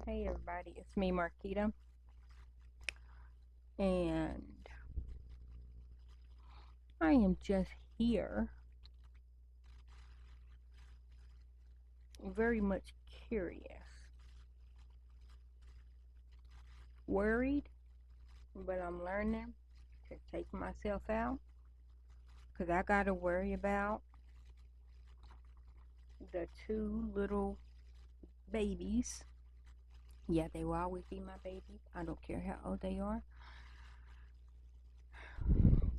Hey everybody, it's me Marquita, and I am just here, very much curious, worried, but I'm learning to take myself out because I gotta worry about the two little babies. Yeah, they will always be my babies. I don't care how old they are.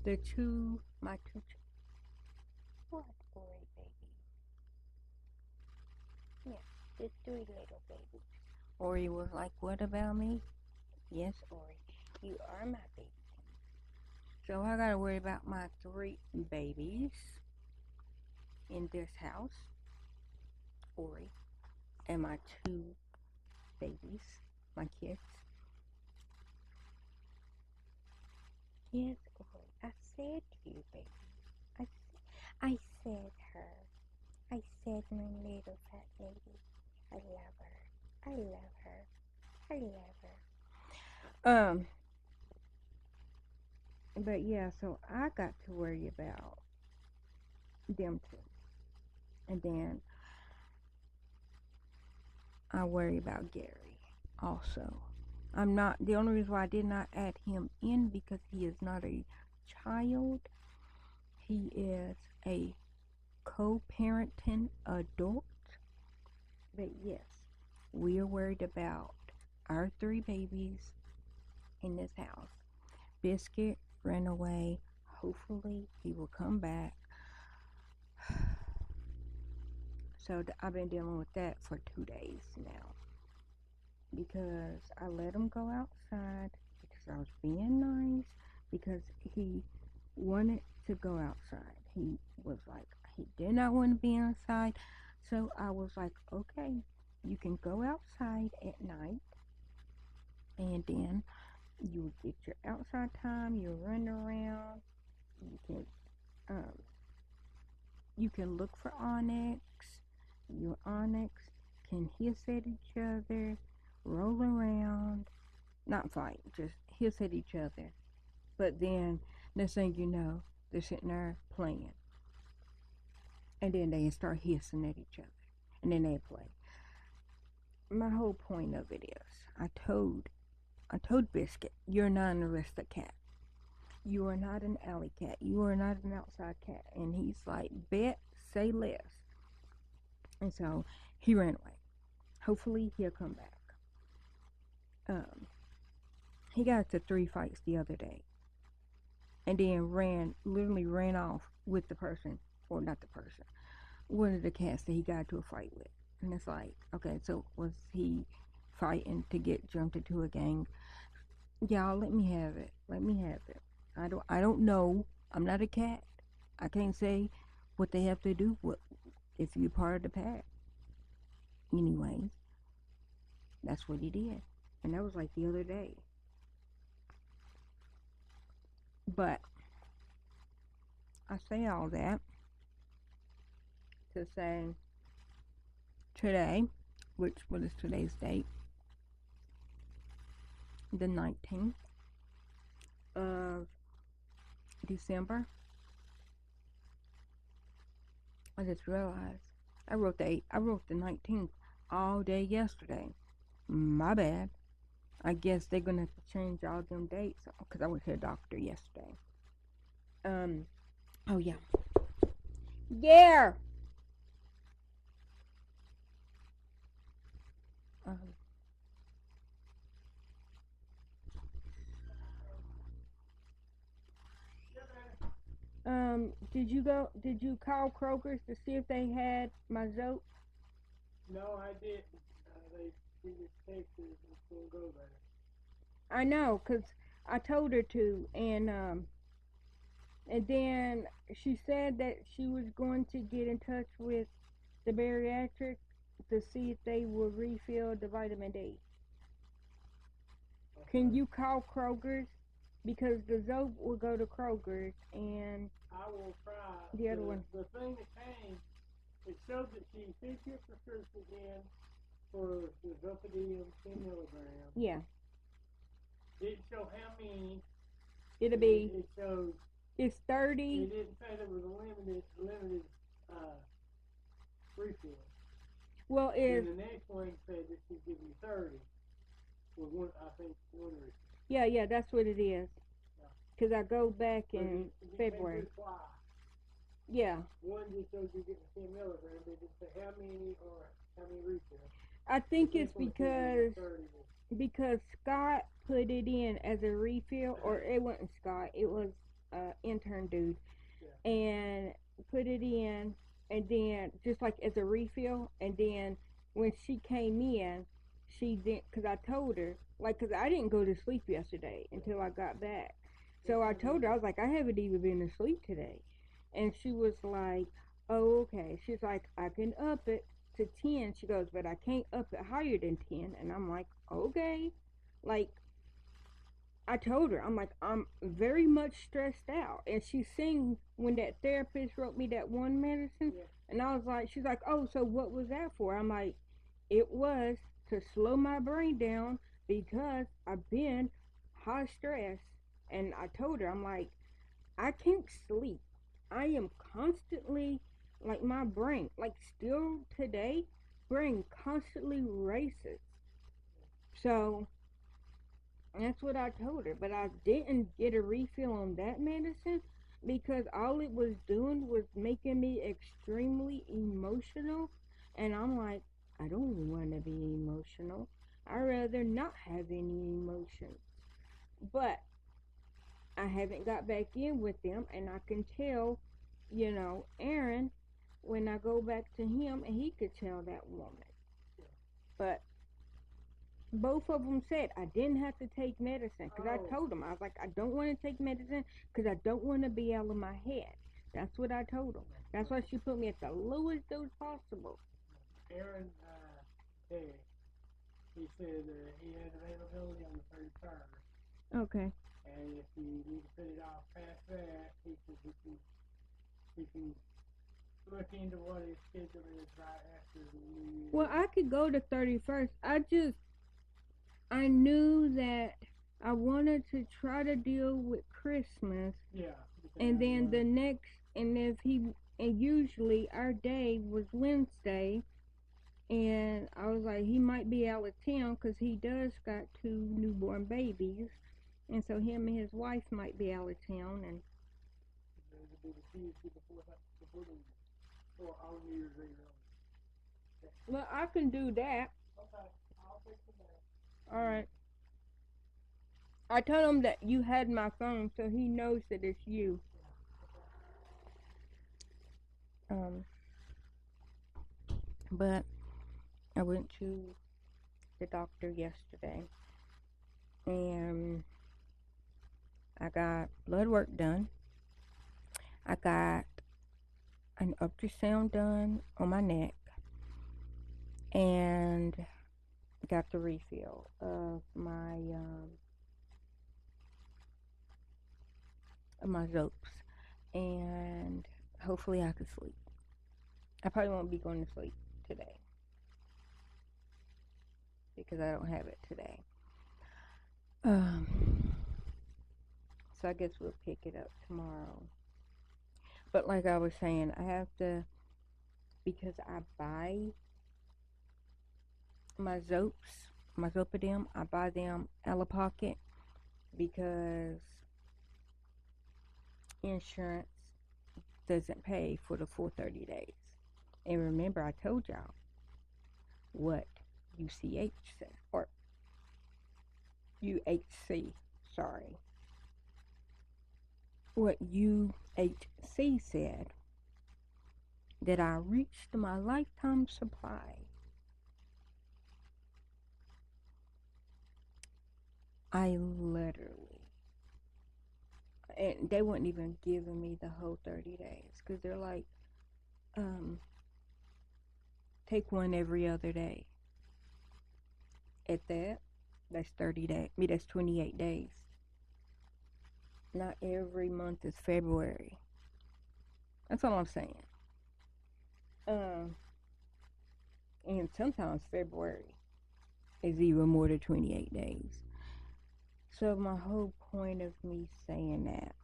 My two, what, Ori baby? Yeah, the three little babies. Ori was like, what about me? Yes, Ori, you are my baby. So I gotta worry about my three babies in this house, Ori, and my two babies, my kids. Yes, Ori, I said you, baby. I said her. I said my little fat lady. I love her. I love her. I love her. But yeah, so I got to worry about them two. And then I worry about Gary also. The only reason why I did not add him in because he is not a child. He is a co-parenting adult. But yes, we are worried about our three babies in this house. Biscuit ran away. Hopefully he will come back. So I've been dealing with that for 2 days now. Because I let him go outside because I was being nice because he wanted to go outside. He was like, he did not want to be inside. So I was like, okay, you can go outside at night and then you get your outside time, you run around, um, you can look for Onyx. Your Onyx can hiss at each other, roll around, not fight, just hiss at each other. But then, next thing you know, they're sitting there playing. And then they start hissing at each other. And then they play. My whole point of it is, I told Biscuit, you're not an Aristocat. You are not an alley cat. You are not an outside cat. And he's like, bet, say less. And so he ran away. Hopefully he'll come back. He got into 3 fights the other day. And then literally ran off with the person, or not the person, one of the cats that he got into a fight with. And it's like, okay, so was he fighting to get jumped into a gang? Y'all, let me have it. Let me have it. I don't know. I'm not a cat. I can't say what they have to do if you're part of the pack. Anyways, that's what he did. And that was like the other day. But I say all that to say today, what is today's date? The 19th of December. I just realized I wrote the 19th all day yesterday. My bad. I guess they're gonna have to change all them dates because I went to the doctor yesterday. Oh yeah. Yeah. Did you call Kroger's to see if they had my Zope? No, I didn't. They just texted us to go there. I know, 'cause I told her to, and then she said that she was going to get in touch with the bariatric to see if they will refill the vitamin D. Okay. Can you call Kroger's? Because the Zope will go to Kroger's and I will try. One. The thing that came, it showed that she fixed your prescription again, for the Zolpidem 10 milligrams. Yeah. Didn't show how many. It'll be. It showed. It's 30. It didn't say there was a limited refill. Well, And the next one said this should give you 30. With one, I think, one refill. Yeah, that's what it is. Because I go back in February. Yeah. One just shows you getting 10 milligrams. They didn't say how many or how many refills. I think it's because Scott put it in as a refill, or it wasn't Scott, it was intern dude, and put it in, and then just like as a refill, and then when she came in, she didn't, because I told her, like, because I didn't go to sleep yesterday until I got back, so I told her, I was like, I haven't even been asleep today, and she was like, oh, okay, she's like, I can up it to 10. She goes, but I can't up it higher than 10. And I'm like, okay. Like, I told her, I'm like, I'm very much stressed out. And she seen when that therapist wrote me that one medicine. Yeah. And I was like, she's like, oh, so what was that for? I'm like, it was to slow my brain down because I've been high stress. And I told her, I'm like, I can't sleep. I am constantly, like, my brain, like, still today, brain constantly races. So that's what I told her. But I didn't get a refill on that medicine because all it was doing was making me extremely emotional. And I'm like, I don't want to be emotional. I'd rather not have any emotions. But I haven't got back in with them, and I can tell, Aaron, when I go back to him, and he could tell that woman. But both of them said I didn't have to take medicine, because I told them, I was like, I don't want to take medicine because I don't want to be out of my head. That's what I told them. That's why she put me at the lowest dose possible. Aaron said, he said he had availability on the 31st. Okay. And if you need to put it off past that, he said he can look into what his schedule is right after the New Year. Well, I could go to 31st. I knew that I wanted to try to deal with Christmas. Yeah. And then the next, and usually our day was Wednesday, and I was like, he might be out of town because he does got 2 newborn babies, and so him and his wife might be out of town, and well, I can do that. Okay, I'll fix it. All right. I told him that you had my phone, so he knows that it's you. But I went to the doctor yesterday, and I got blood work done. I got an ultrasound done on my neck, and got the refill of my Zopes, and hopefully I can sleep. I probably won't be going to sleep today because I don't have it today. So I guess we'll pick it up tomorrow. But like I was saying, I have to, because I buy my Zolpidem, I buy them out of pocket because insurance doesn't pay for the full 30 days. And remember, I told y'all what UCH said, or UHC, sorry. What UHC said, that I reached my lifetime supply. I literally, and they weren't even giving me the whole 30 days, because they're like, take one every other day. At that, that's 30 days. That's 28 days. Not every month is February. That's all I'm saying. and sometimes February is even more than 28 days. So my whole point of me saying that,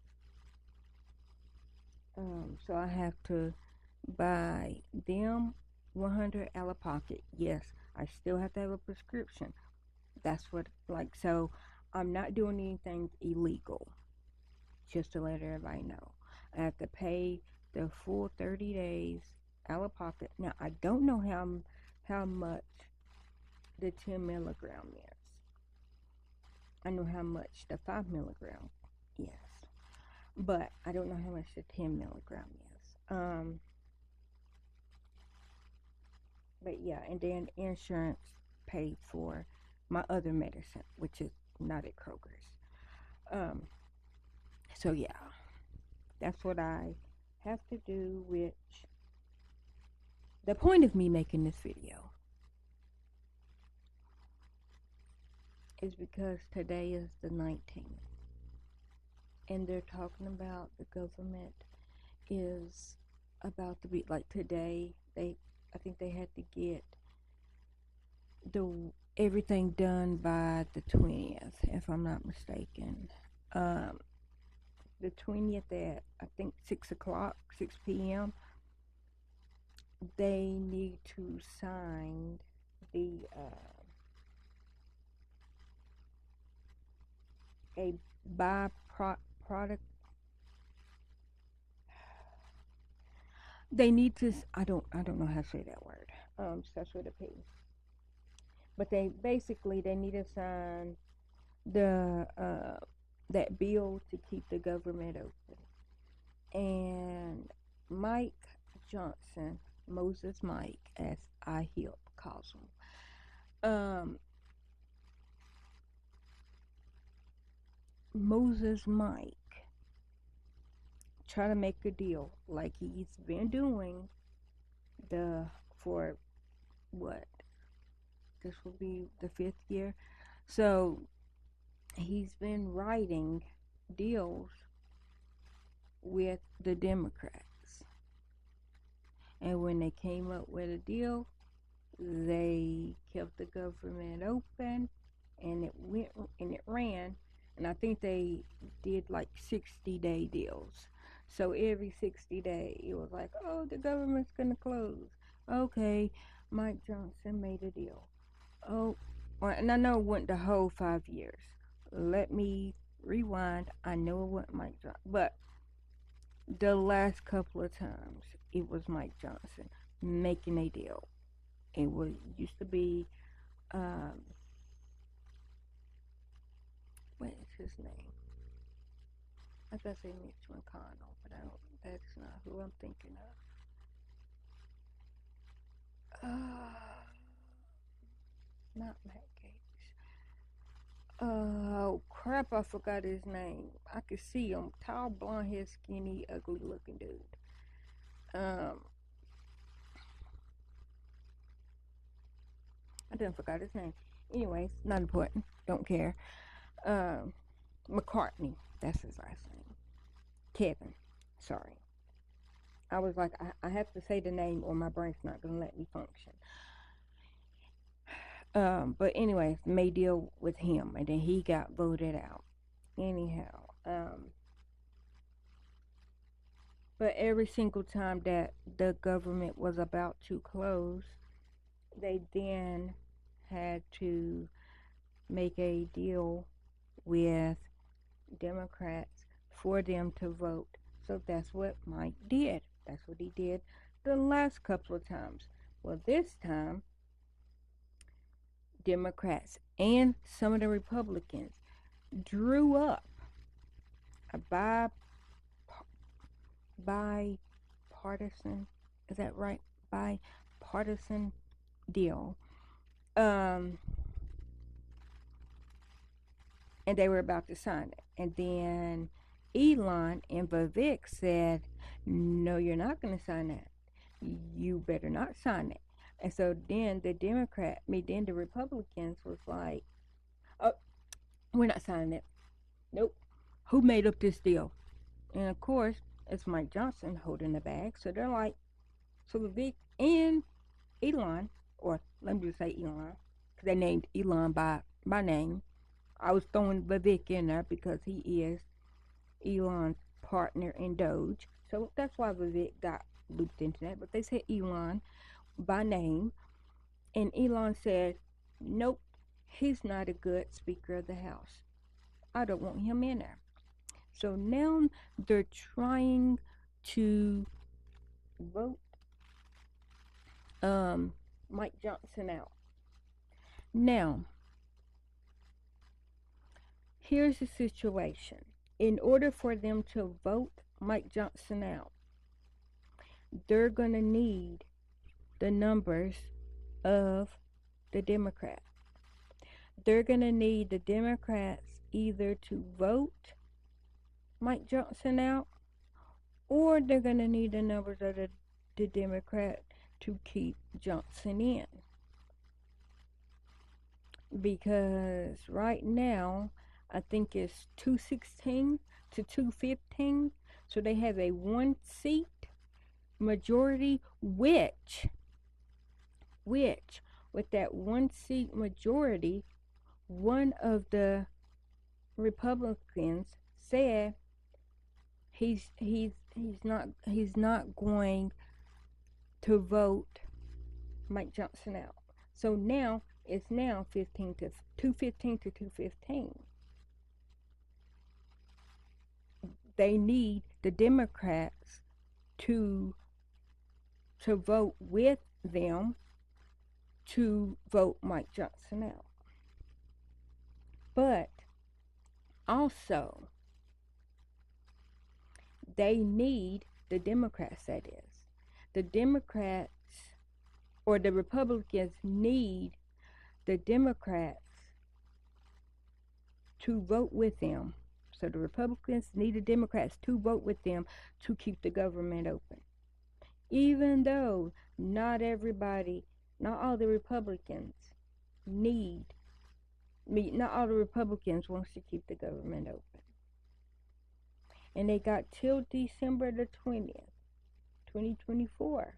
so I have to buy them 100 out of pocket. Yes, I still have to have a prescription. That's what, like, so I'm not doing anything illegal, just to let everybody know. I have to pay the full 30 days out of pocket. Now, I don't know how much the 10 milligram is. I know how much the 5 milligram is, but I don't know how much the 10 milligram is. But yeah, and then insurance paid for my other medicine, which is not at Kroger's. Um, so yeah, that's what I have to do. Which the point of me making this video is because today is the 19th, and they're talking about the government is about to be like today. I think they had to get the everything done by the 20th, if I'm not mistaken. Um, the 20th at I think 6 o'clock, 6 p.m. They need to sign the a byproduct. They need to. I don't know how to say that word. Starts with a P. But they need to sign the that bill to keep the government open. And Mike Johnson, Moses Mike, as IHIP calls him, Moses Mike try to make a deal like he's been doing for what, this will be the 5th year. So he's been writing deals with the Democrats, and when they came up with a deal, they kept the government open, and it ran. And I think they did like 60-day deals. So every 60 days, it was like, oh, the government's gonna close. Okay, Mike Johnson made a deal. Oh, and I know it wasn't the whole 5 years. Let me rewind. I know it wasn't Mike Johnson, but the last couple of times it was Mike Johnson making a deal. It used to be, what is his name? I was gonna say Mitch McConnell, but that's not who I'm thinking of. Not Matt Gates. Oh crap, I forgot his name. I could see him. Tall, blonde hair, skinny, ugly looking dude. I done forgot his name. Anyways, not important. Don't care. McCartney. That's his last name. Kevin. Sorry. I was like, I have to say the name or my brain's not going to let me function. But anyways, made deal with him, and then he got voted out. Anyhow, but every single time that the government was about to close, they then had to make a deal with Democrats for them to vote. So that's what Mike did. That's what he did the last couple of times. Well, this time, Democrats and some of the Republicans drew up a bipartisan, is that right? Bipartisan deal. And they were about to sign it. And then Elon and Vivek said, no, you're not going to sign that. You better not sign it. And so then the Republicans was like, oh, we're not signing it. Nope. Who made up this deal? And of course, it's Mike Johnson holding the bag. So they're like, so Vivek and Elon or let me just say Elon, because they named Elon by name. I was throwing Vivek in there because he is Elon's partner in Doge. So that's why Vivek got looped into that. But they said Elon by name. And Elon said, nope, he's not a good Speaker of the House. I don't want him in there. So now they're trying to vote Mike Johnson out. Now, here's the situation. In order for them to vote Mike Johnson out, they're going to need the numbers of the Democrats. They're going to need the Democrats either to vote Mike Johnson out, or they're going to need the numbers of the Democrat to keep Johnson in. Because right now, I think it's 216 to 215. So they have a 1-seat majority, which with that 1-seat majority, one of the Republicans said he's not going to vote Mike Johnson out. So now it's 215 to 215. They need the Democrats to vote with them to vote Mike Johnson out. But also, they need the Democrats, that is. The Democrats or the Republicans need the Democrats to vote with them. So the Republicans need the Democrats to vote with them to keep the government open. Even though not all the Republicans not all the Republicans wants to keep the government open. And they got till December the 20th, 2024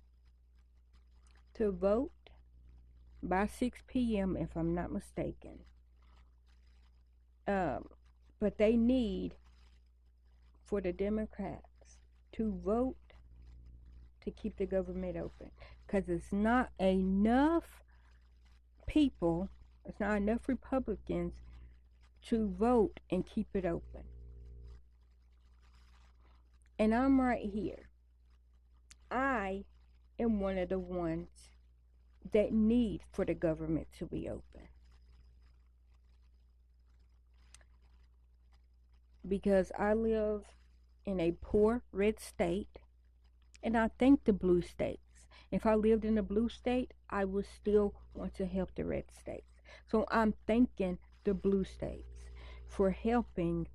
to vote by 6 p.m. if I'm not mistaken. But they need for the Democrats to vote to keep the government open, because it's not enough people, it's not enough Republicans to vote and keep it open. And I'm right here. I am one of the ones that need for the government to be open. Because I live in a poor red state, and I thank the blue states. If I lived in a blue state, I would still want to help the red states. So I'm thanking the blue states for helping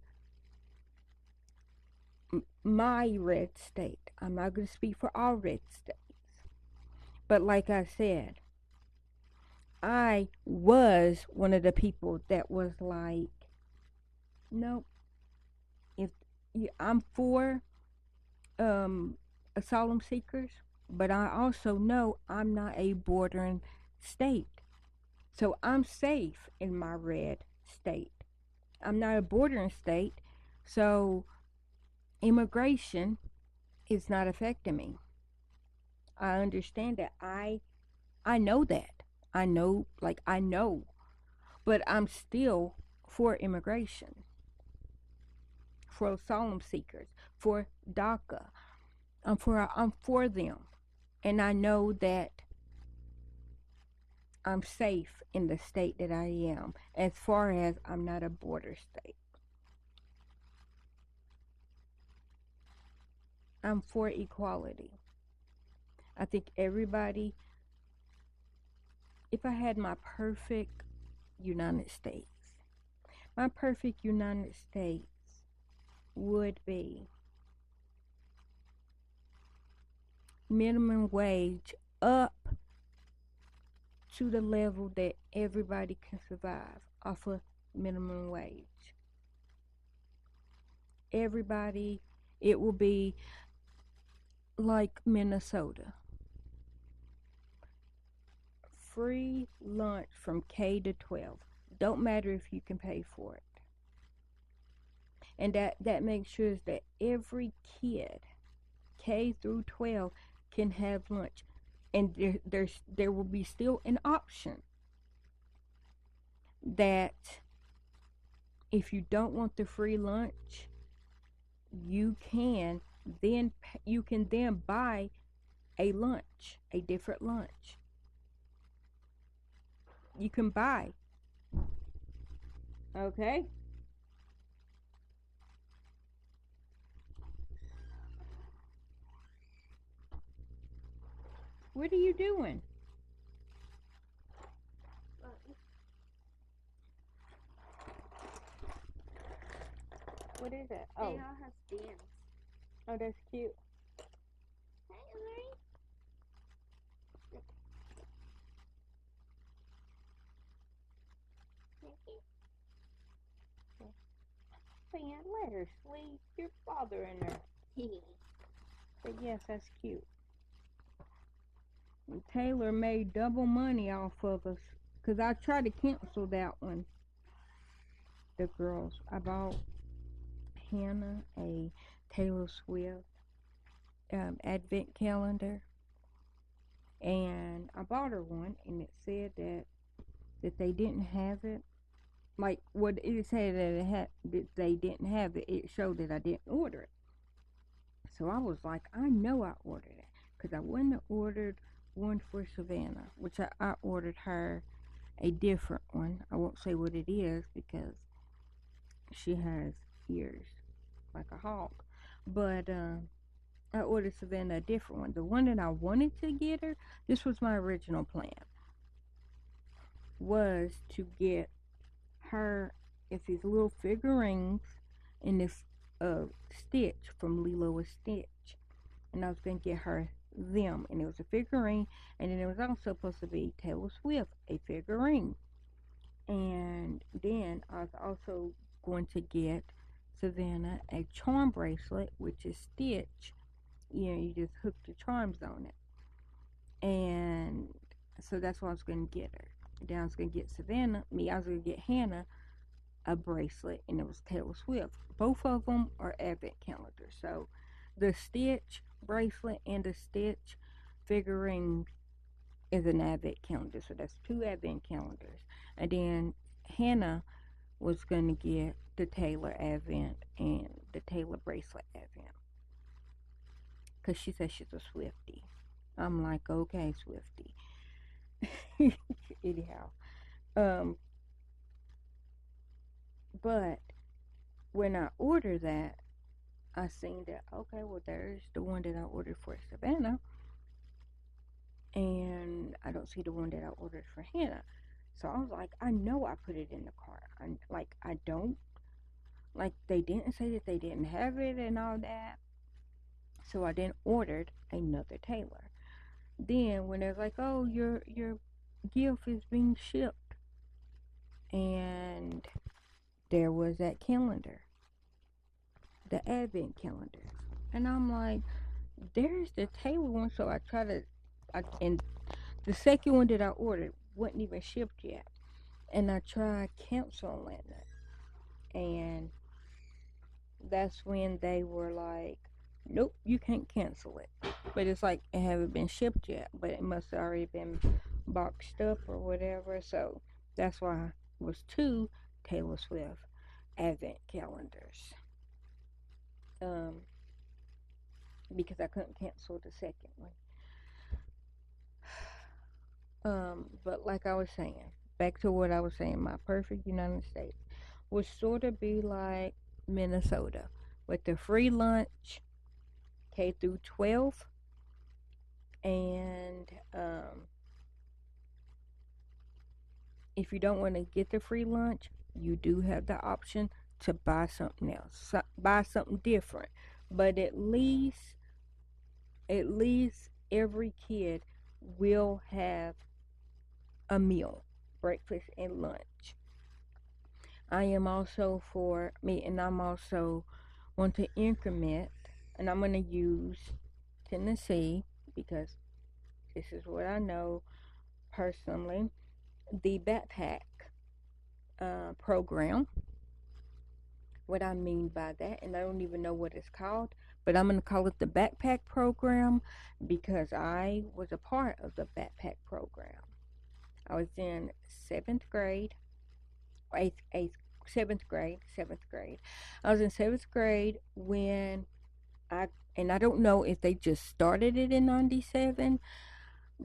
my red state. I'm not going to speak for all red states. But like I said, I was one of the people that was like, nope. I'm for asylum seekers, but I also know I'm not a bordering state. So I'm safe in my red state. I'm not a bordering state, so immigration is not affecting me. I understand that. I know that. I know, but I'm still for immigration, for asylum seekers, for DACA. I'm for them. And I know that I'm safe in the state that I am, as far as I'm not a border state. I'm for equality. I think everybody, if I had my perfect United States, my perfect United States would be minimum wage up to the level that everybody can survive off of minimum wage. Everybody, it will be like Minnesota. free lunch from K to 12. Don't matter if you can pay for it. And that makes sure that every kid, K through 12, can have lunch. And there will be still an option that if you don't want the free lunch, you can then buy a lunch, a different lunch. You can buy. Okay? What are you doing? What is it? They Oh, all have bands. oh, that's cute. Hey, Larry. Saying, let her sleep. You're bothering her. But yes, that's cute. And Taylor made double money off of us because I tried to cancel that one. The girls. I bought Hannah a Taylor Swift advent calendar, and I bought her one, and it said that they didn't have it. Like what it said that they didn't have it. It showed that I didn't order it. So I was like, I know I ordered it because I wouldn't have ordered one for Savannah, which I ordered her a different one. I won't say what it is because she has ears like a hawk. But I ordered Savannah a different one. The one that I wanted to get her, this was my original plan, was to get her if these little figurines in this Stitch from Lilo and Stitch, and I was gonna get her them, and it was a figurine, and then it was also supposed to be Taylor Swift, a figurine, and then I was also going to get Savannah a charm bracelet, which is Stitch. You know, you just hook the charms on it, and so that's what I was gonna get her. Then I was gonna get I was gonna get Hannah a bracelet, and it was Taylor Swift. Both of them are advent calendars. So the Stitch bracelet and the Stitch figurine is an advent calendar. So that's 2 advent calendars. And then Hannah was going to get the Taylor advent and the Taylor bracelet advent. Because she says she's a Swiftie. I'm like, okay, Swiftie. Anyhow. But when I ordered that, I seen that, okay, well, there's the one that I ordered for Savannah, and I don't see the one that I ordered for Hannah. So I was like, I know I put it in the cart. I don't. Like, they didn't say that they didn't have it and all that. So I then ordered another Taylor. Then when they're like, oh, your gift is being shipped, and there was that calendar, the advent calendar, and I'm like, there's the Taylor one. So and the second one that I ordered wasn't even shipped yet, and I tried canceling it, and that's when they were like, nope, you can't cancel it. But it's like it haven't been shipped yet, but it must have already been boxed up or whatever. So that's why it was 2 Taylor Swift advent calendars. Because I couldn't cancel the second one. But like I was saying, back to what I was saying, my perfect United States would sort of be like Minnesota with the free lunch, K through 12, and if you don't want to get the free lunch, you do have the option to buy something else, buy something different. But at least every kid will have a meal, breakfast and lunch. I am also for me, and I'm also want to increment, and I'm going to use Tennessee because this is what I know. personally the backpack program. What I mean by that, and I don't even know what it's called, but I'm going to call it the backpack program because I was a part of the backpack program. I was in seventh grade, eighth, seventh grade. I was in seventh grade when I, and I don't know if they just started it in 97,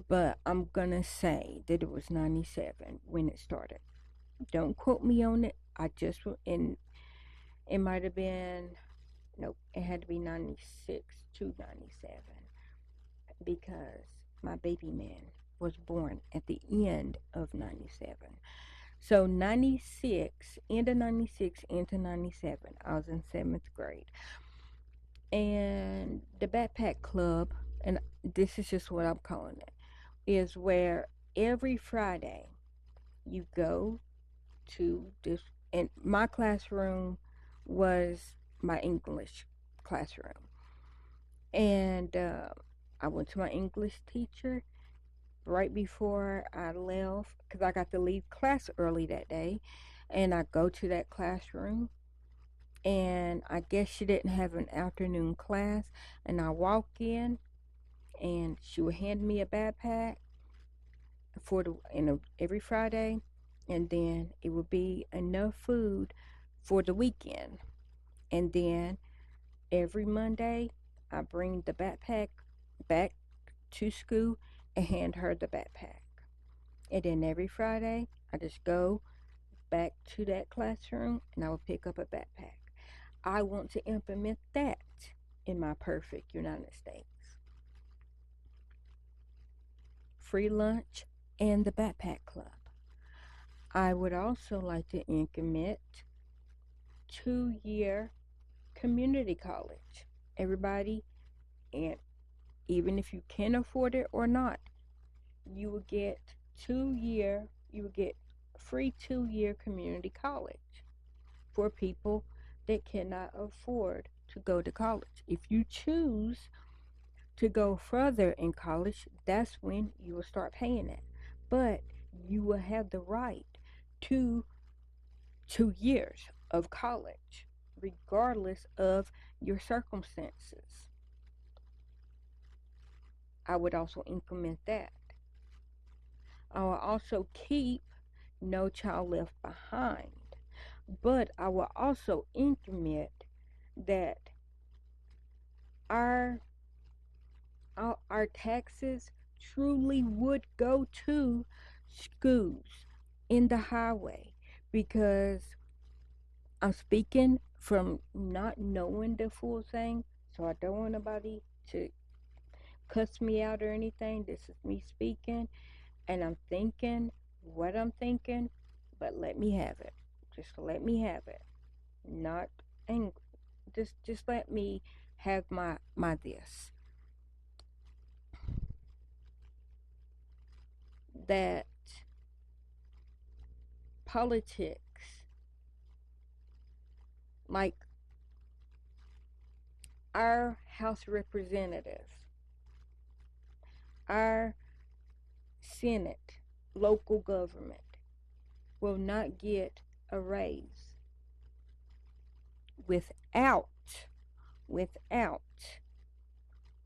but I'm going to say that it was 97 when it started. Don't quote me on it. And it might have been, nope, it had to be 96 to 97 because my baby man was born at the end of 97. So 96, end of 96 into 97, I was in seventh grade. And the backpack club, and this is just what I'm calling it, is where every Friday you go to this, and my classroom was my English classroom. And I went to my English teacher right before I left because I got to leave class early that day. And I go to that classroom, and I guess she didn't have an afternoon class. And I walk in, and she would hand me a backpack every Friday, and then it would be enough food for the weekend. And then every Monday, I bring the backpack back to school and hand her the backpack. And then every Friday, I just go back to that classroom and I will pick up a backpack. I want to implement that in my perfect United States. Free lunch and the backpack club. I would also like to implement 2-year community college. Everybody, and even if you can afford it or not, you will get free 2-year community college for people that cannot afford to go to college. If you choose to go further in college, that's when you will start paying it. But you will have the right to 2 years of college, regardless of your circumstances. I would also implement that. I will also keep No Child Left Behind, but I will also implement that our taxes truly would go to schools in the highway, because I'm speaking from not knowing the full thing, so I don't want nobody to cuss me out or anything. This is me speaking, and I'm thinking what I'm thinking, but let me have it. Just let me have it. Not angry. Just let me have my this. That politics, like our House of Representatives, our Senate, local government, will not get a raise without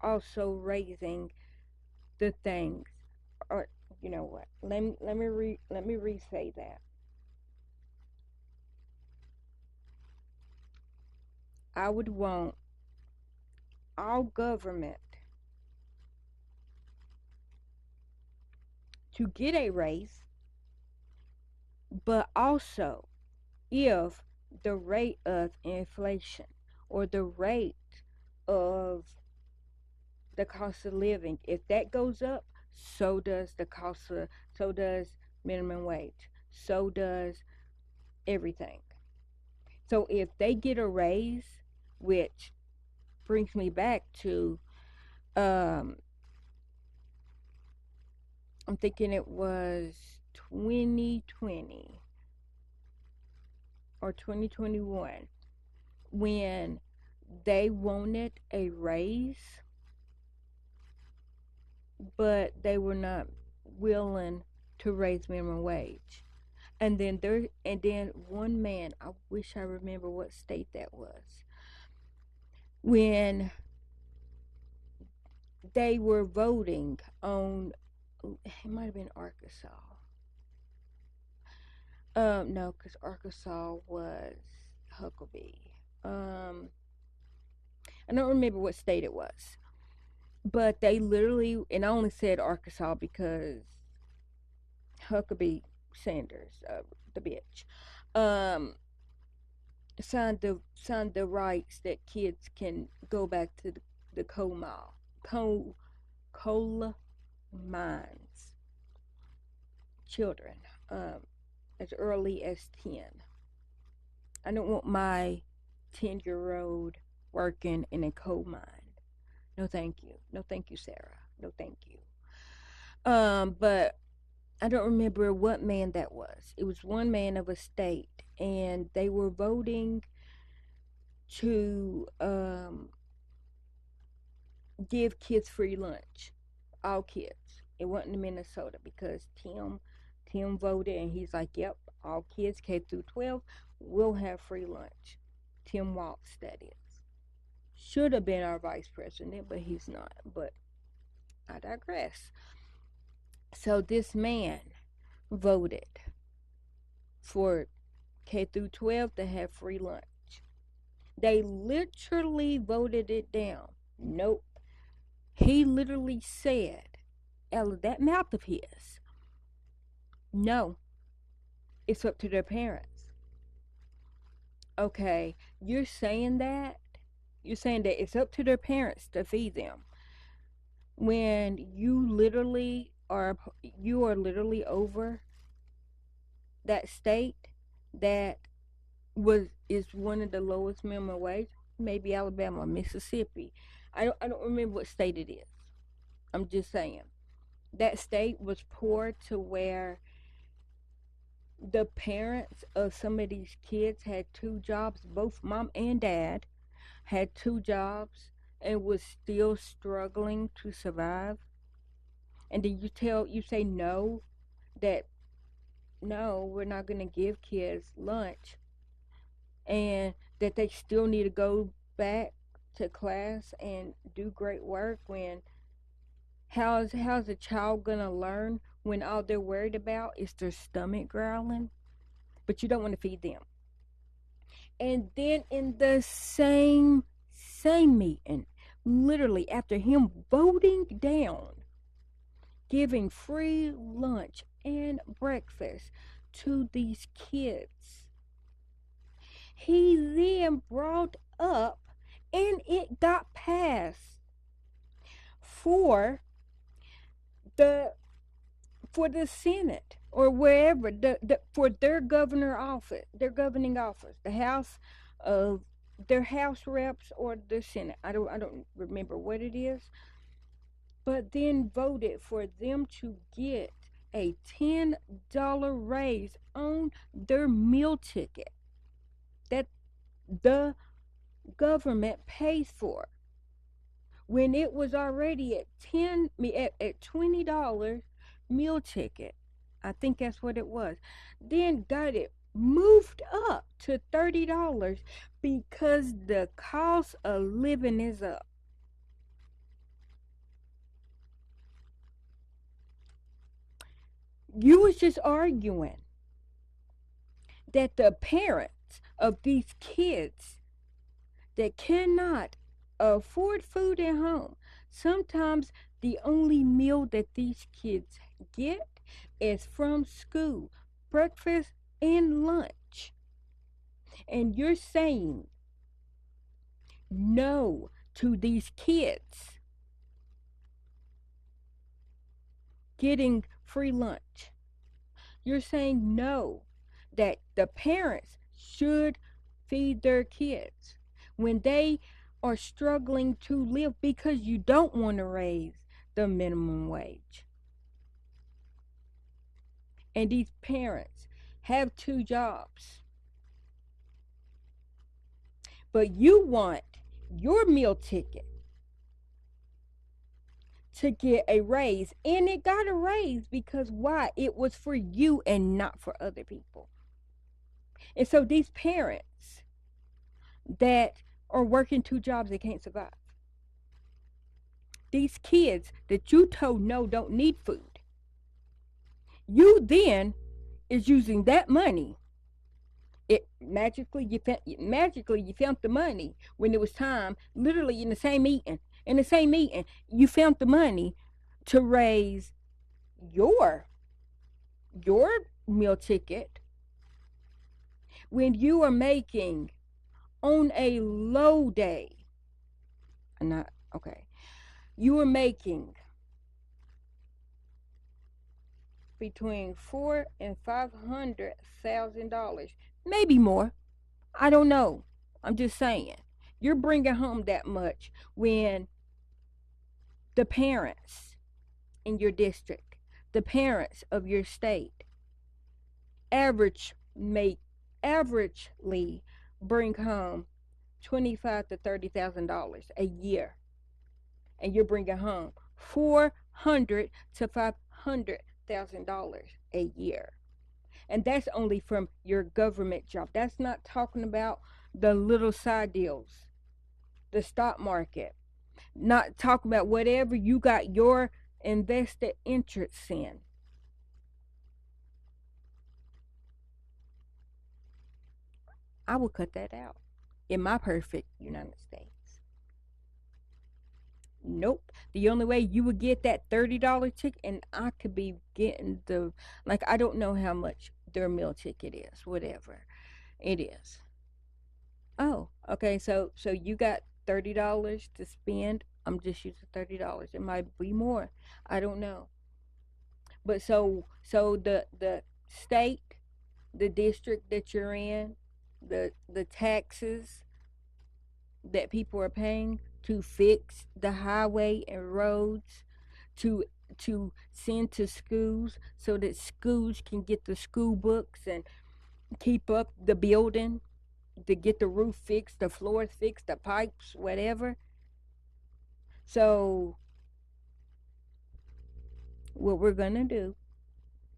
also raising the things. Or you know what, let me re-say that. I would want all government to get a raise, but also if the rate of inflation or the rate of the cost of living, if that goes up, so does so does minimum wage, so does everything. So if they get a raise, which brings me back to I'm thinking it was 2020 or 2021 when they wanted a raise, but they were not willing to raise minimum wage. And then one man, I wish I remember what state that was, when they were voting on, it might have been Arkansas. No, because Arkansas was Huckabee. I don't remember what state it was, but they literally, and I only said Arkansas because Huckabee Sanders, the bitch, um, signed the rights that kids can go back to the coal mines, children, as early as 10. I don't want my 10-year-old working in a coal mine. No, thank you. No, thank you, Sarah. No, thank you. But I don't remember what man that was. It was one man of a state, and they were voting to give kids free lunch, all kids. It wasn't in Minnesota because Tim voted, and he's like, "Yep, all kids K through 12 will have free lunch." Tim Walz, that is. Should have been our vice president, but he's not. But I digress. So this man voted for K through 12 to have free lunch. They literally voted it down. Nope. He literally said, out of that mouth of his, no, it's up to their parents. Okay, you're saying that it's up to their parents to feed them when you are literally over that state that is one of the lowest minimum wage, maybe Alabama, Mississippi. I don't remember what state it is. I'm just saying that state was poor to where the parents of some of these kids had two jobs. Both mom and dad had two jobs and was still struggling to survive. And then you say no, that no, we're not going to give kids lunch, and that they still need to go back to class and do great work. When how's a child going to learn when all they're worried about is their stomach growling? But you don't want to feed them. And then in the same meeting, literally after him voting down giving free lunch and breakfast to these kids, he then brought up, and it got passed for the Senate or wherever, for their governing office, the House of their House reps or the Senate. I don't remember what it is, but then voted for them to get a $10 raise on their meal ticket that the government pays for, when it was already at $20 meal ticket. I think that's what it was. Then got it moved up to $30 because the cost of living is up. You was just arguing that the parents of these kids that cannot afford food at home, sometimes the only meal that these kids get is from school, breakfast and lunch. And you're saying no to these kids getting free lunch. You're saying no, that the parents should feed their kids when they are struggling to live because you don't want to raise the minimum wage. And these parents have two jobs. But you want your meal ticket to get a raise. And it got a raise because why? It was for you and not for other people. And so these parents that are working two jobs, they can't survive. These kids that you told no don't need food. You then is using that money. It magically you found the money when it was time, literally in the same meeting. In the same meeting, you found the money to raise your your meal ticket when you are making on a low day. Not okay. You are making between $400,000 and $500,000, maybe more. I don't know. I'm just saying. You're bringing home that much when the parents in your district, the parents of your state, average make averagely bring home $25,000 to $30,000 a year, and you're bringing home $400,000 to $500,000 a year, and that's only from your government job. That's not talking about the little side deals, the stock market, not talking about whatever you got your invested interests in. I will cut that out in my perfect United States. Nope. The only way you would get that $30 ticket, and I could be getting the, like, I don't know how much their meal ticket is, whatever it is. Oh, okay. So you got $30 to spend. I'm just using $30. It might be more. I don't know. But so the state, the district that you're in, the taxes that people are paying to fix the highway and roads, to send to schools so that schools can get the school books and keep up the building, to get the roof fixed, the floors fixed, the pipes, whatever. So what we're gonna do,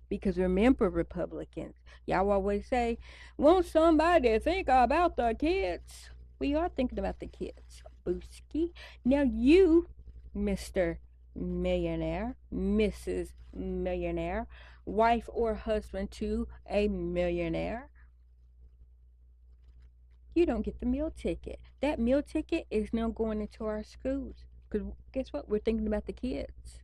because remember, Republicans, y'all always say, "Won't somebody think about the kids?" We are thinking about the kids, Booski. Now you, Mister Millionaire, Mrs. Millionaire, wife or husband to a millionaire, you don't get the meal ticket. That meal ticket is now going into our schools. Because guess what? We're thinking about the kids.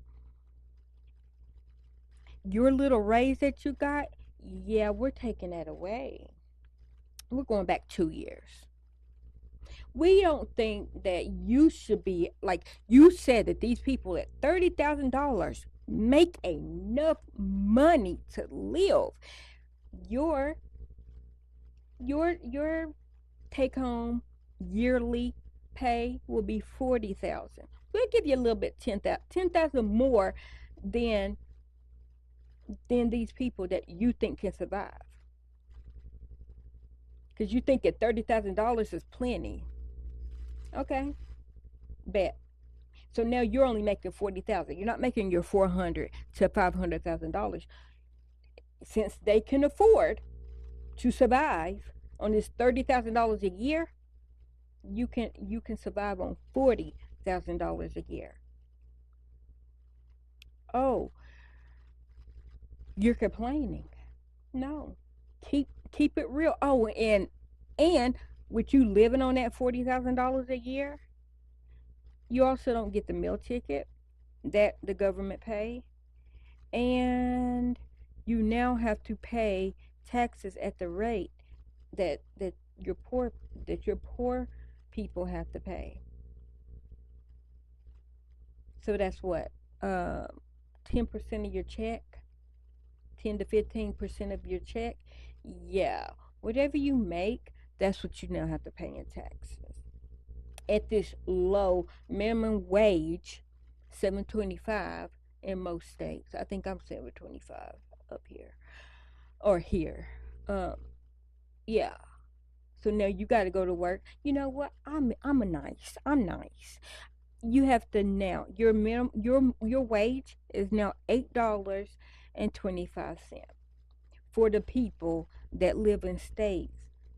Your little raise that you got, yeah, we're taking that away. We're going back 2 years. We don't think that you should be, like you said, that these people at $30,000 make enough money to live. Your your take home yearly pay will be 40,000. We'll give you a little bit, 10,000 more than these people that you think can survive. Because you think at $30,000 is plenty. Okay, bet. So now you're only making 40,000. You're not making your 400 to $500,000, since they can afford to survive on this $30,000 a year. You can survive on $40,000 a year. Oh, you're complaining? No, keep it real. Oh, and with you living on that $40,000 a year, you also don't get the meal ticket that the government pay, and you now have to pay taxes at the rate that your poor people have to pay. So that's what, 10% of your check, 10 to 15% of your check. Yeah, whatever you make, that's what you now have to pay in taxes. At this low minimum wage, 7.25 in most states. I think I'm 7.25 up here or here. Um, yeah. So now you got to go to work. You know what? I'm nice. you have to now your wage is now $8.25 for the people that live in states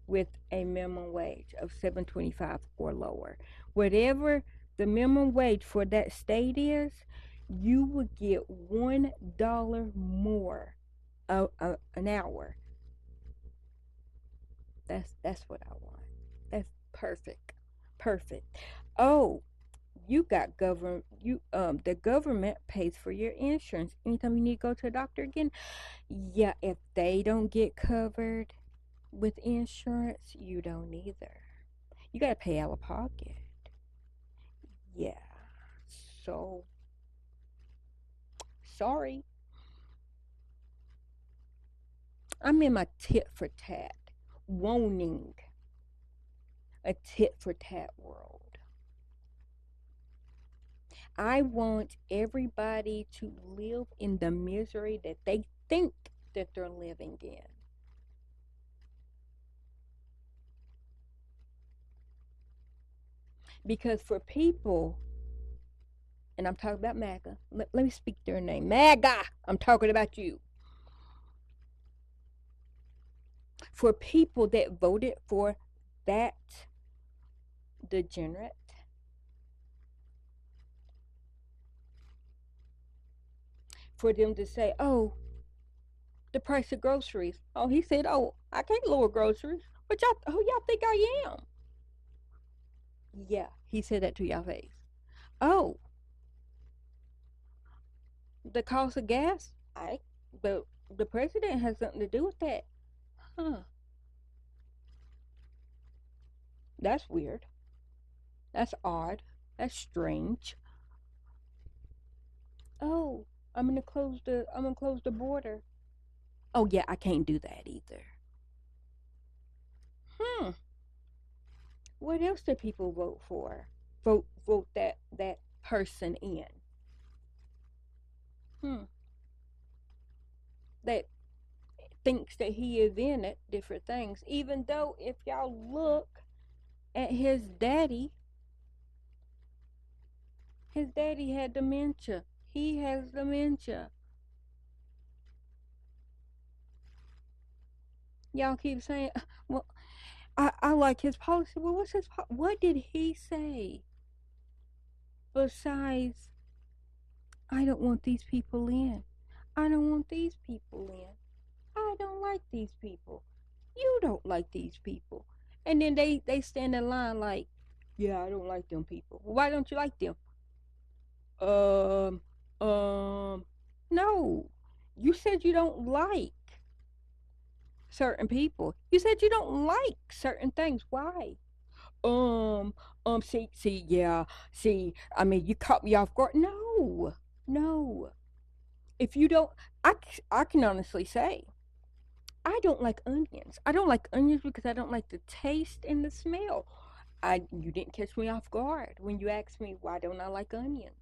with a minimum wage of 7.25 or lower. Whatever the minimum wage for that state is, you would get $1 more an hour. That's what I want. That's perfect. Perfect. Oh, you got government you the government pays for your insurance anytime you need to go to a doctor again. Yeah, if they don't get covered with insurance, you don't either. You gotta pay out of pocket. Yeah. So sorry. I'm in my tit for tat, wanting a tit for tat world. I want everybody to live in the misery that they think that they're living in. Because for people, and I'm talking about MAGA, let me speak their name. MAGA! I'm talking about you. For people that voted for that degenerate, for them to say, oh, the price of groceries. Oh, he said, oh, I can't lower groceries. But y'all, who y'all think I am? Yeah, he said that to y'all face. Oh, the cost of gas. The president has something to do with that. Huh? That's weird. That's odd. That's strange. Oh, I'm gonna close the border. Oh yeah, I can't do that either. Hmm. What else do people vote for? Vote that person in. Hmm. That thinks that he is in it, different things. Even though if y'all look at his daddy had dementia. He has dementia. Y'all keep saying, well, I like his policy. Well, what did he say? Besides, I don't want these people in. I don't want these people in. I don't like these people. You don't like these people. And then they stand in line like, yeah, I don't like them people. Well, why don't you like them? Um, um, no. You said you don't like certain people. You said you don't like certain things. Why? Yeah, I mean, you caught me off guard. No, no. If you don't, I can honestly say, I don't like onions. I don't like onions because I don't like the taste and the smell. You didn't catch me off guard when you asked me why don't I like onions.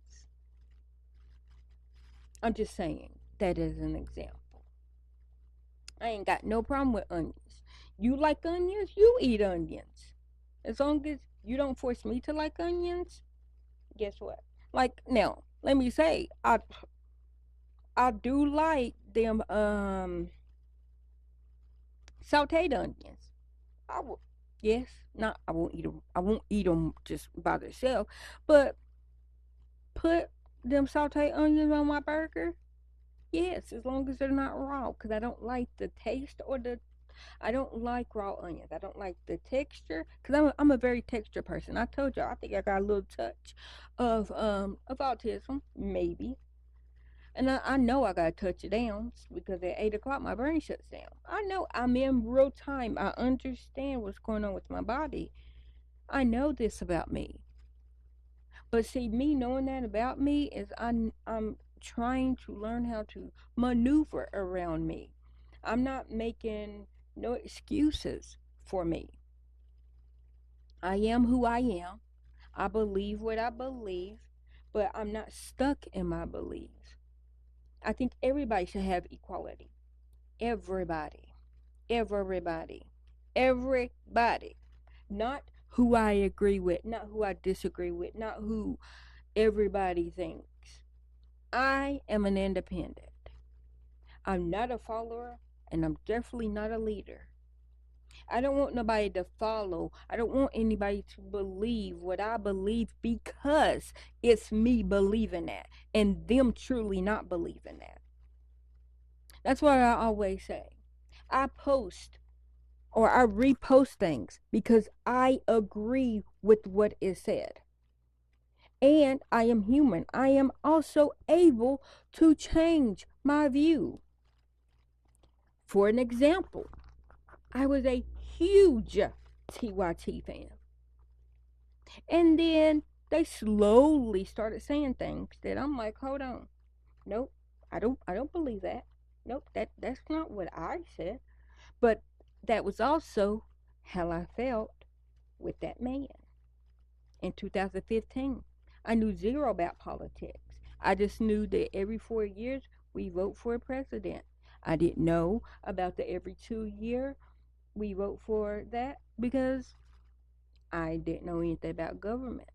I'm just saying that as an example. I ain't got no problem with onions. You like onions, you eat onions. As long as you don't force me to like onions, guess what? Like now, let me say, I do like them sauteed onions. I will, yes, not I won't eat them. I won't eat them just by themselves, but put them sauteed onions on my burger. Yes, as long as they're not raw, because I don't like the taste or the. I don't like raw onions. I don't like the texture, because I'm a very texture person. I told you, I think I got a little touch of autism, maybe. And I know I gotta touch it down because at 8 o'clock my brain shuts down. I know I'm in real time. I understand what's going on with my body. I know this about me. But see, me knowing that about me is I'm trying to learn how to maneuver around me. I'm not making no excuses for me. I am who I am. I believe what I believe, but I'm not stuck in my beliefs. I think everybody should have equality. Everybody. Everybody. Everybody. Not who I agree with, not who I disagree with, not who. everybody thinks. I am an independent. I'm not a follower, and I'm definitely not a leader. I don't want nobody to follow. I don't want anybody to believe what I believe because it's me believing that and them truly not believing that. That's what I always say. I post or I repost things because I agree with what is said. And I am human. I am also able to change my view. For an example, I was a huge TYT fan. And then they slowly started saying things that I'm like, hold on. Nope. I don't believe that. Nope, that's not what I said. But that was also how I felt with that man in 2015. I knew zero about politics. I just knew that every 4 years we vote for a president. I didn't know about the every 2 year we vote for that because I didn't know anything about government.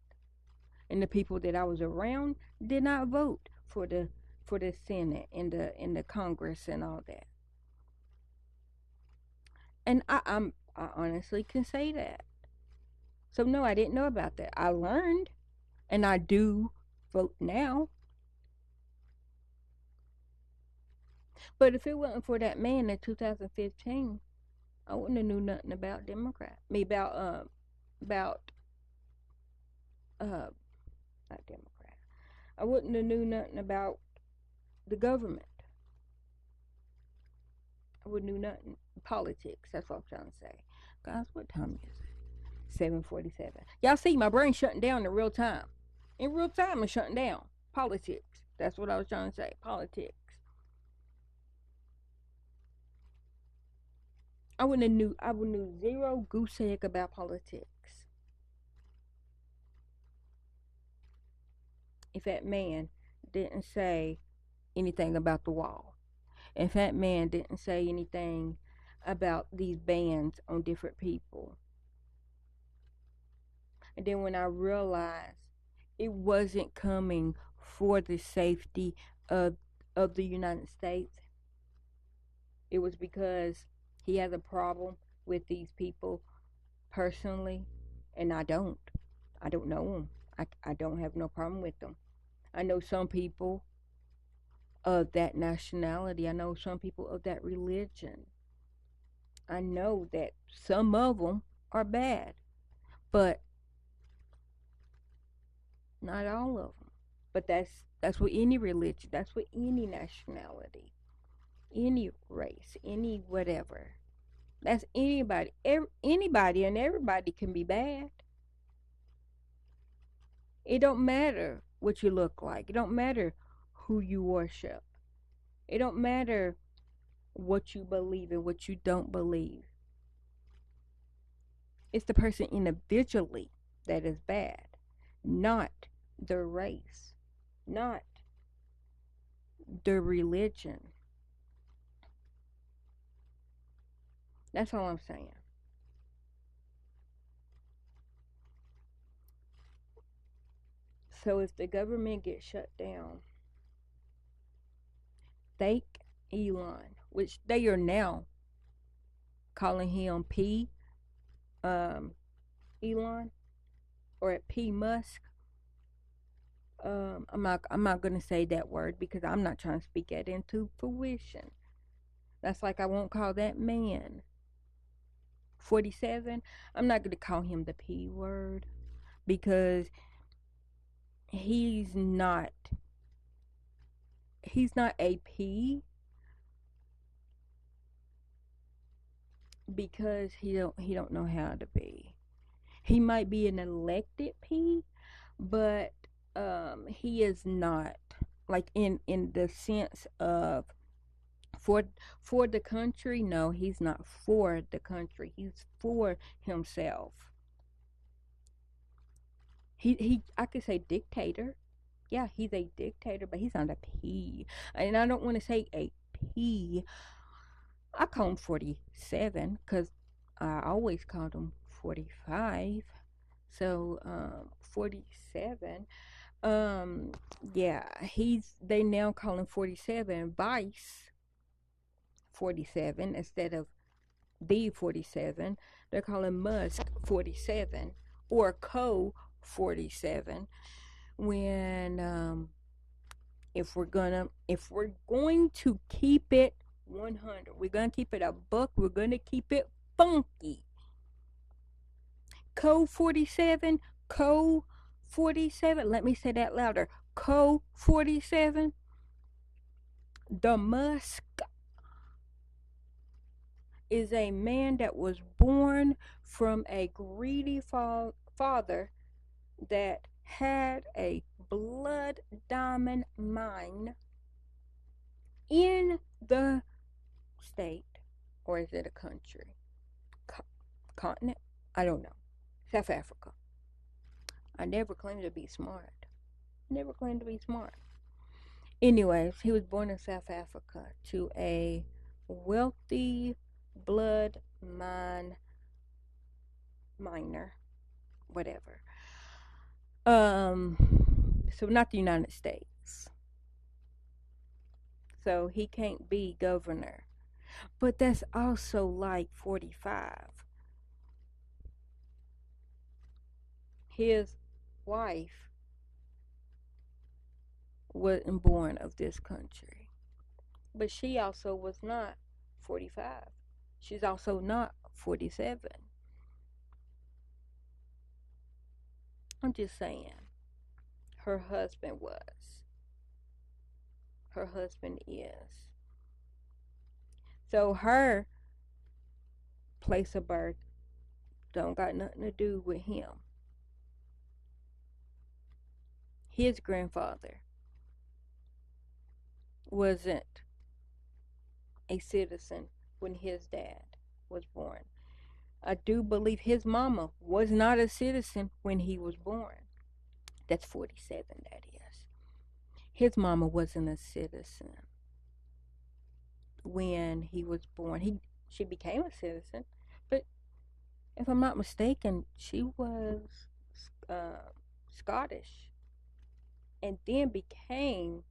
And the people that I was around did not vote for the Senate and the Congress and all that. And I honestly can say that. So no, I didn't know about that. I learned, and I do vote now. But if it wasn't for that man in 2015, I wouldn't have knew nothing about Democrat. Me about uh not Democrat. I wouldn't have knew nothing about the government. I wouldn't knew nothing politics. That's what I'm trying to say. Guys, what time is it? 7:47. Y'all see my brain shutting down in real time. In real time, it's shutting down. Politics. That's what I was trying to say. Politics. I would knew zero goose egg about politics if that man didn't say anything about the wall. If that man didn't say anything about these bans on different people. And then when I realized it wasn't coming for the safety of the United States, it was because he has a problem with these people personally, and I don't. I don't know them. I don't have no problem with them. I know some people of that nationality. I know some people of that religion. I know that some of them are bad, but not all of them. But that's with any religion. That's with any nationality, any race, any whatever. That's anybody. Anybody and everybody can be bad. It don't matter what you look like. It don't matter who you worship. It don't matter what you believe and what you don't believe. It's the person individually that is bad, not the race, not the religion. That's all I'm saying. So if the government gets shut down, thank Elon, which they are now calling him P. Elon or P. Musk. I'm not gonna say that word because I'm not trying to speak that into fruition. That's like I won't call that man 47. I'm not gonna call him the P word because he's not a P because he don't know how to be. He might be an elected P, but he is not like in the sense of for the country. No, he's not for the country. He's for himself. He I could say dictator. Yeah, he's a dictator, but he's not a P. And I don't want to say a P. I call him 47 because I always called him 45. So 47. Yeah, they now call him 47 Vice 47 instead of the 47. They're calling Musk 47 or Co 47 when if we're going to keep it 100, we're going to keep it a buck, we're going to keep it funky. Co 47, Co 47, let me say that louder. Co 47, the Musk is a man that was born from a greedy father that had a blood diamond mine in the state, or is it a country? Continent? I don't know. South Africa. I never claimed to be smart. Never claimed to be smart. Anyways, he was born in South Africa to a wealthy blood miner, whatever. So not the United States. So he can't be governor. But that's also like 45. His wife wasn't born of this country. But she also was not 45. She's also not 47. I'm just saying. Her husband was. Her husband is. So her place of birth don't got nothing to do with him. His grandfather wasn't a citizen when his dad was born. I do believe his mama was not a citizen when he was born. That's 47, that is. His mama wasn't a citizen when he was born. She became a citizen, but if I'm not mistaken, she was Scottish and then became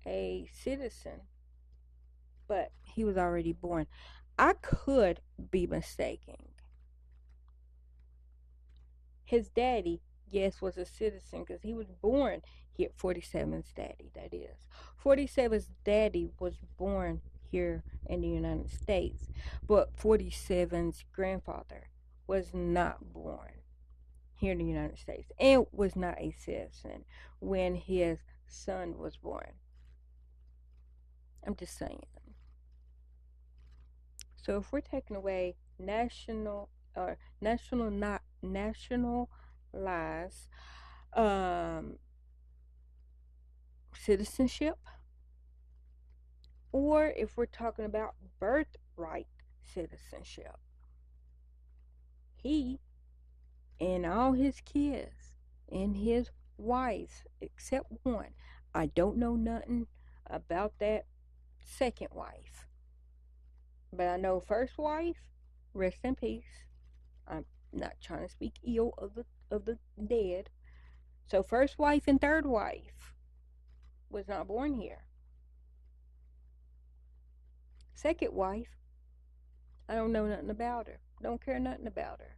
a citizen, but he was already born. I could be mistaken. His daddy, yes, was a citizen because he was born here. 47's daddy, that is. 47's daddy was born here in the United States, but 47's grandfather was not born here in the United States and was not a citizen when his son was born. I'm just saying. So if we're taking away nationalized citizenship, or if we're talking about birthright citizenship, he and all his kids and his wives, except one, I don't know nothing about that second wife, but I know first wife, rest in peace. I'm not trying to speak ill of the dead. So first wife and third wife was not born here. Second wife, I don't know nothing about her. Don't care nothing about her.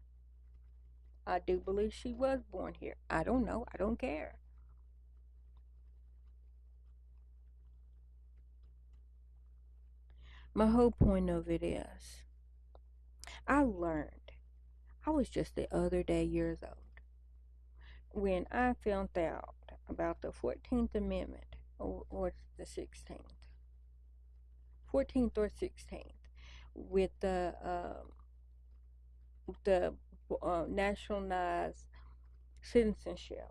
I do believe she was born here. I don't know. I don't care. My whole point of it is, I learned. I was just the other day years old when I found out about the 14th Amendment, or the 16th. 14th or 16th, with the nationalized citizenship.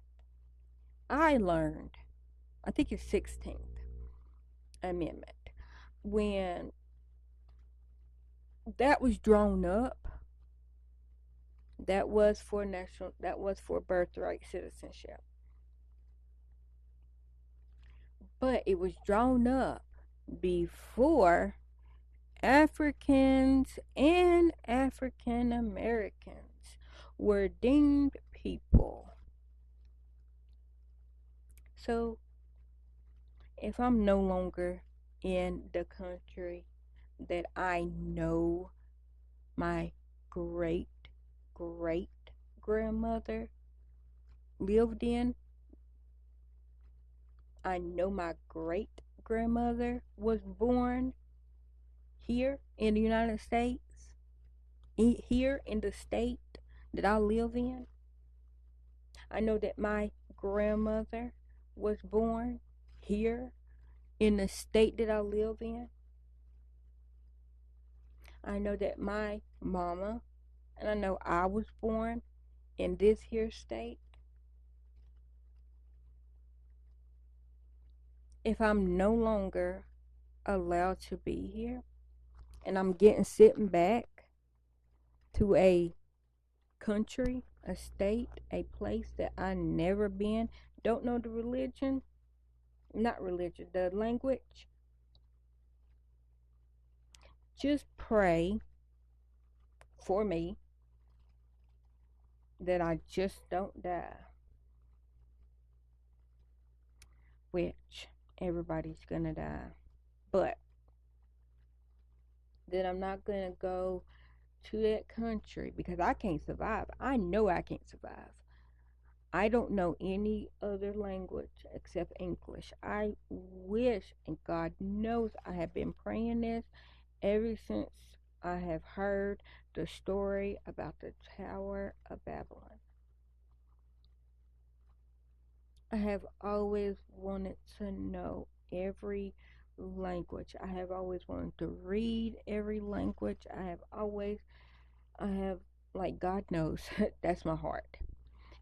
I learned, I think it's 16th Amendment, when that was drawn up, that was for birthright citizenship. But it was drawn up before Africans and African Americans were deemed people. So if I'm no longer in the country that I know my great great grandmother lived in, I know my great grandmother was born here in the United States, here in the state that I live in. I know that my grandmother was born here in the state that I live in. I know that my mama, and I know I was born in this here state. If I'm no longer allowed to be here and I'm getting sitting back to a country, a state, a place that I never been, don't know the religion, not religion, the language, just pray for me that I just don't die, which everybody's gonna die, but that I'm not gonna go to that country because I can't survive. I know I can't survive. I don't know any other language except English. I wish, and God knows, I have been praying this ever since I have heard the story about the Tower of Babylon. I have always wanted to know every language. I have always wanted to read every language. I have, like, God knows, that's my heart.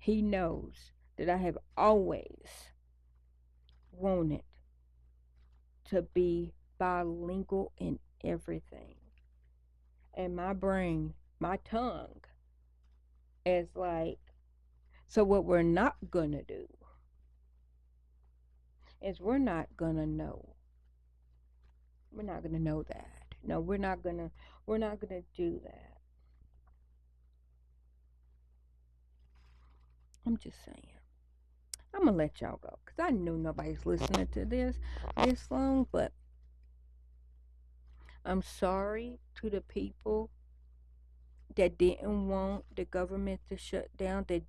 He knows that I have always wanted to be bilingual in everything. And my brain, my tongue, is like, so what we're not gonna do is we're not gonna know. We're not gonna know that. No, we're not gonna do that. I'm just saying. I'm gonna let y'all go because I know nobody's listening to this long, but I'm sorry to the people that didn't want the government to shut down, that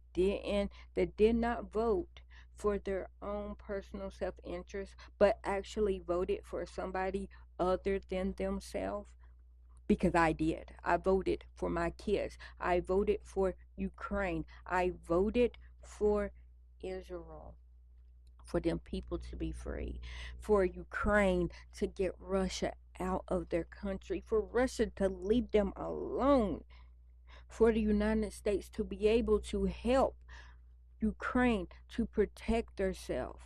did not vote for their own personal self-interest, but actually voted for somebody other than themselves. Because I did. I voted for my kids. I voted for Ukraine. I voted for Israel, for them people to be free, for Ukraine to get Russia out of their country, for Russia to leave them alone, for the United States to be able to help Ukraine to protect themselves,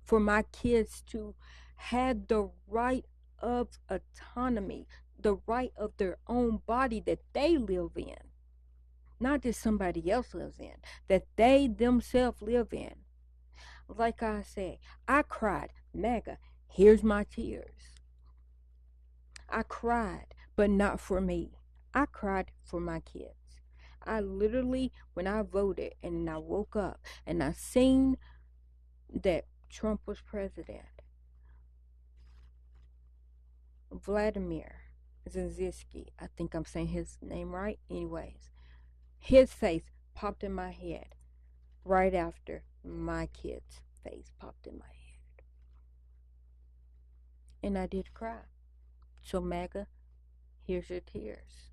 for my kids to have the right of autonomy, the right of their own body that they live in, not that somebody else lives in, that they themselves live in. Like I said, I cried, mega, here's my tears. I cried, but not for me. I cried for my kids. I literally, when I voted and I woke up and I seen that Trump was president, Vladimir Zelensky, I think I'm saying his name right. Anyways, his face popped in my head right after my kid's face popped in my head. And I did cry. So, MAGA, here's your tears.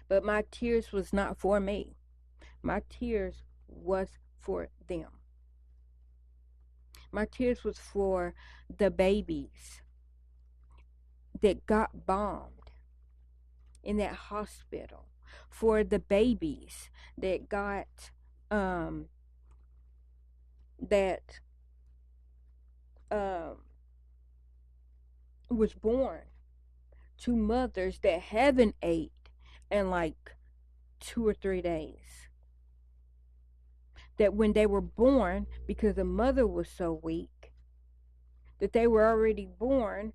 But my tears was not for me. My tears was for them. My tears was for the babies that got bombed in that hospital, for the babies that got was born to mothers that haven't ate in like 2 or 3 days. That when they were born, because the mother was so weak, that they were already born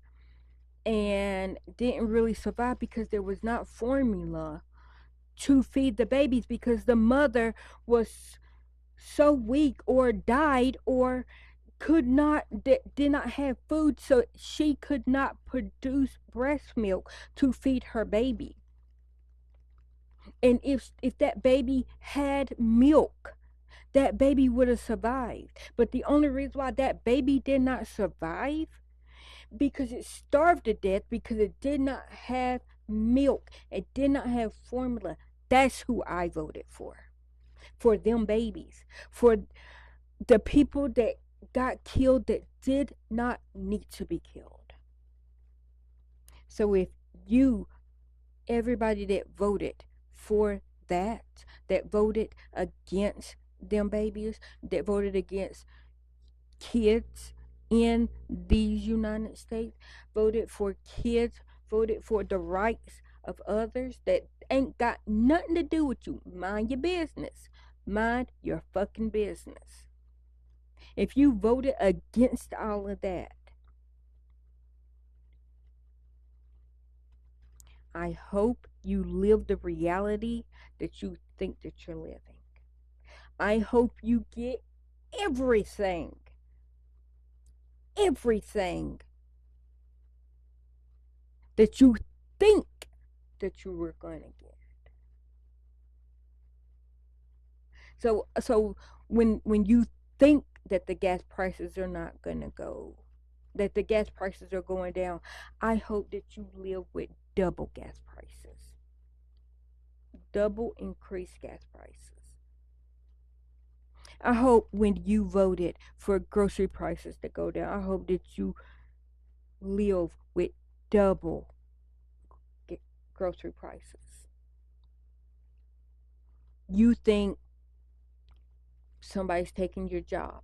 and didn't really survive because there was not formula to feed the babies because the mother was so weak or died or did not have food, so she could not produce breast milk to feed her baby. And if that baby had milk, that baby would have survived. But the only reason why that baby did not survive, because it starved to death, because it did not have milk, it did not have formula. That's who I voted for them babies, for the people that got killed that did not need to be killed. So if you, everybody that voted for that voted against them babies, that voted against kids in these United States, voted for kids, voted for the rights of others that ain't got nothing to do with you. Mind your business. Mind your fucking business. If you voted against all of that, I hope you live the reality that you think that you're living. I hope you get everything, everything that you think that you were going to get. So when you think that the gas prices are not going to go, that the gas prices are going down, I hope that you live with double gas prices, double increased gas prices. I hope when you voted for grocery prices to go down, I hope that you live with double grocery prices. You think somebody's taking your job.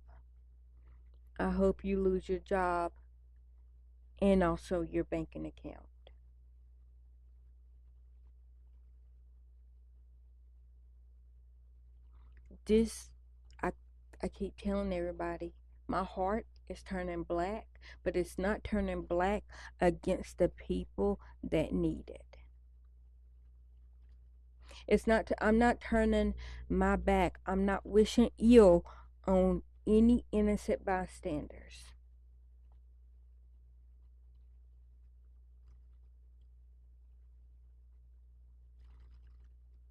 I hope you lose your job and also your banking account. This, I, I keep telling everybody, my heart is turning black, but it's not turning black against the people that need it. It's not. I'm not turning my back. I'm not wishing ill on any innocent bystanders.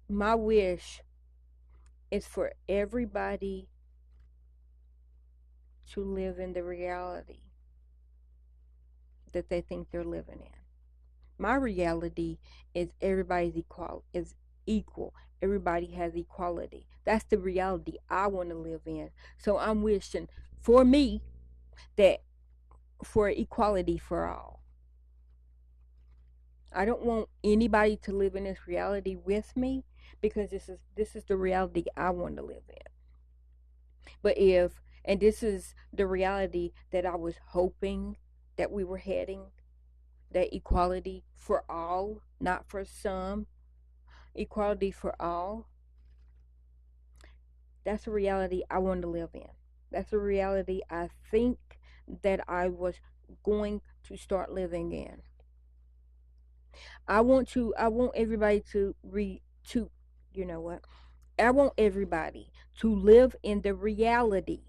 My wish is for everybody to live in the reality that they think they're living in. My reality is everybody's equal. Everybody has equality. That's the reality I want to live in. So I'm wishing for me that for equality for all. I don't want anybody to live in this reality with me because this is the reality I want to live in. But and this is the reality that I was hoping that we were heading, that equality for all, not for some, equality for all. That's a reality I want to live in. That's a reality I think that I was going to start living in. I want everybody to you know what? I want everybody to live in the reality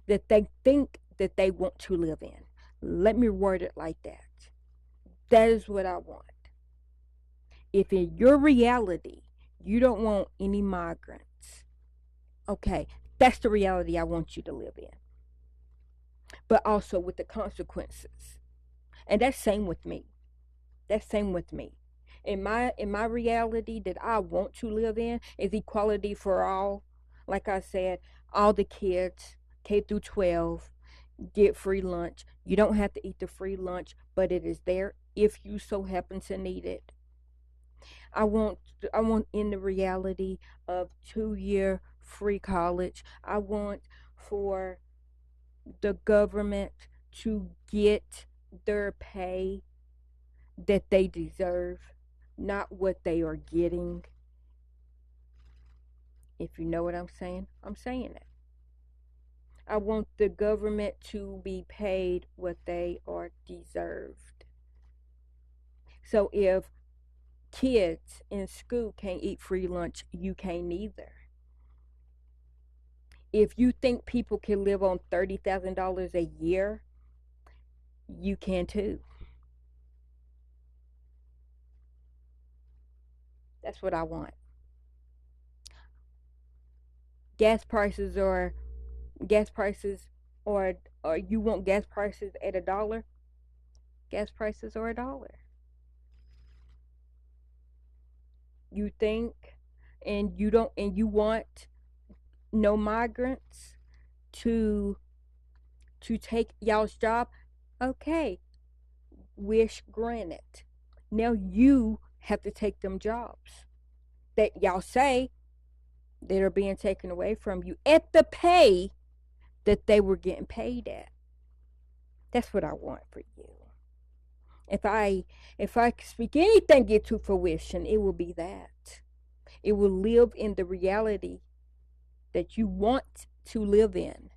that they think that they want to live in. Let me word it like that. That is what I want. If in your reality you don't want any migrants, okay, that's the reality I want you to live in. But also with the consequences. And that's same with me. That's same with me. In my reality that I want to live in is equality for all. Like I said, all the kids K through 12 get free lunch. You don't have to eat the free lunch, but it is there if you so happen to need it. I want in the reality of 2-year free college. I want for the government to get their pay that they deserve, not what they are getting. If you know what I'm saying it. I want the government to be paid what they are deserved. So if kids in school can't eat free lunch, you can't either. If you think people can live on $30,000 a year, you can too. That's what I want. Gas prices are gas prices or you want gas prices at $1? Gas prices are $1. You think and you don't and you want no migrants to take y'all's job? Okay, wish granted. Now you have to take them jobs that y'all say that are being taken away from you at the pay that they were getting paid at. That's what I want for you. If I could speak anything into fruition, it will be that. It will live in the reality that you want to live in.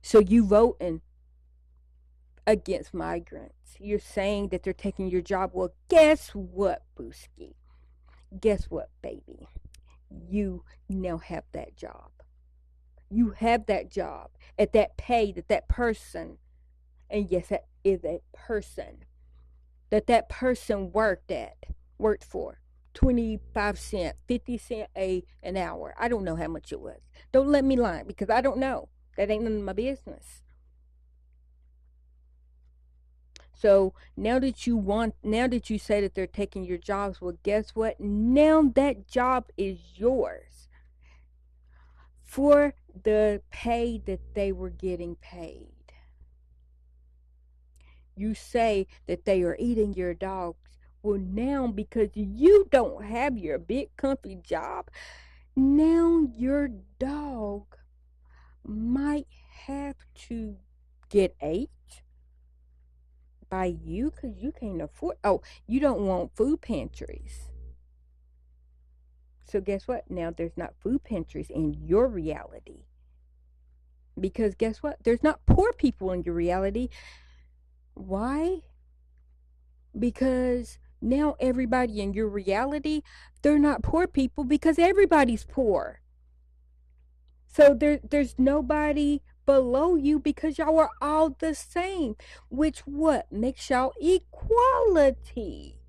So you voting against migrants. You're saying that they're taking your job. Well, guess what, Booski? Guess what, baby? You now have that job. You have that job at that pay that person, and yes, that is a person, that person worked for 25 cents, 50 cents an hour. I don't know how much it was. Don't let me lie because I don't know. That ain't none of my business. So now that you say that they're taking your jobs, well, guess what? Now that job is yours for the pay that they were getting paid. You say that they are eating your dogs. Well, now because you don't have your big comfy job, now your dog might have to get ate by you because you can't afford. Oh, you don't want food pantries. So guess what? Now there's not food pantries in your reality. Because guess what? There's not poor people in your reality. Why? Because now everybody in your reality, they're not poor people because everybody's poor. So there's nobody below you because y'all are all the same. Which what makes y'all equality.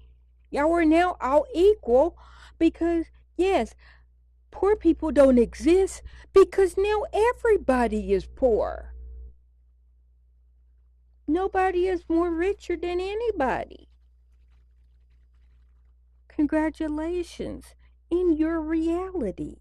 Y'all are now all equal because yes, poor people don't exist because now everybody is poor. Nobody is more richer than anybody. Congratulations in your reality.